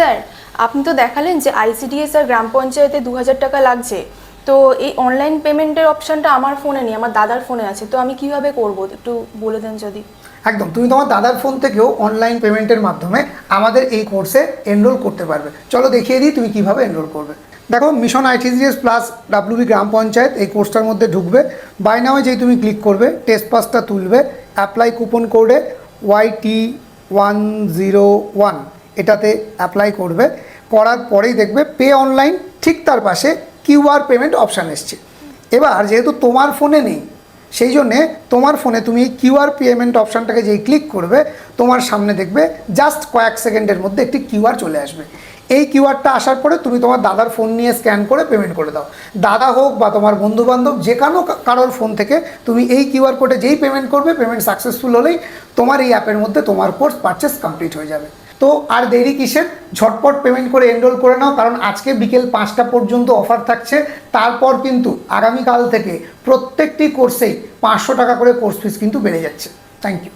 Sir, আপনি তো দেখালেন যে আইসিডিএস আর গ্রাম পঞ্চায়েতে 2000 টাকা লাগছে। তো এই অনলাইন পেমেন্টের অপশনটা আমার ফোনে নেই, আমার দাদার ফোনে আছে। তো আমি কিভাবে করব, একটু বলে দেন যদি। একদম, তুমি তোমার দাদার ফোন থেকেও অনলাইন পেমেন্টের মাধ্যমে আমাদের এই কোর্সে এনরোল করতে পারবে। চলো দেখিয়ে দিই তুমি কিভাবে এনরোল করবে। দেখো, মিশন আইসিডিএস প্লাস ডাব্লিউবি গ্রাম পঞ্চায়েত এই কোর্সটার মধ্যে ঢুকবে। বাই নাওয়ে যেই তুমি ক্লিক করবে, টেস্ট পাসটা তুলবে, অ্যাপ্লাই কুপন কোডে YT101 এটাতে অ্যাপ্লাই করবে। করার পরেই দেখবে পে অনলাইন, ঠিক তার পাশে কিউআর পেমেন্ট অপশান এসছে। এবার যেহেতু তোমার ফোনে নেই, সেই জন্যে তোমার ফোনে তুমি কিউআর পেমেন্ট অপশানটাকে যেই ক্লিক করবে, তোমার সামনে দেখবে জাস্ট কয়েক সেকেন্ডের মধ্যে একটি কিউআর চলে আসবে। এই কিউআরটা আসার পরে তুমি তোমার দাদার ফোন নিয়ে স্ক্যান করে পেমেন্ট করে দাও। দাদা হোক বা তোমার বন্ধুবান্ধব, যে কোনো কারোর ফোন থেকে তুমি এই কিউআর কোডে যেই পেমেন্ট করবে, পেমেন্ট সাকসেসফুল হলেই তোমার এই অ্যাপের মধ্যে তোমার কোর্স পারচেস কমপ্লিট হয়ে যাবে। তো আর দেরি কিসের, ঝটপট পেমেন্ট করে এনরোল করে নাও, কারণ আজকে বিকেল 5টা পর্যন্ত অফার থাকছে। তারপর কিন্তু আগামীকাল থেকে প্রত্যেকটি কোর্সেই 500 টাকা করে কোর্স ফিস কিন্তু বেড়ে যাচ্ছে। Thank you.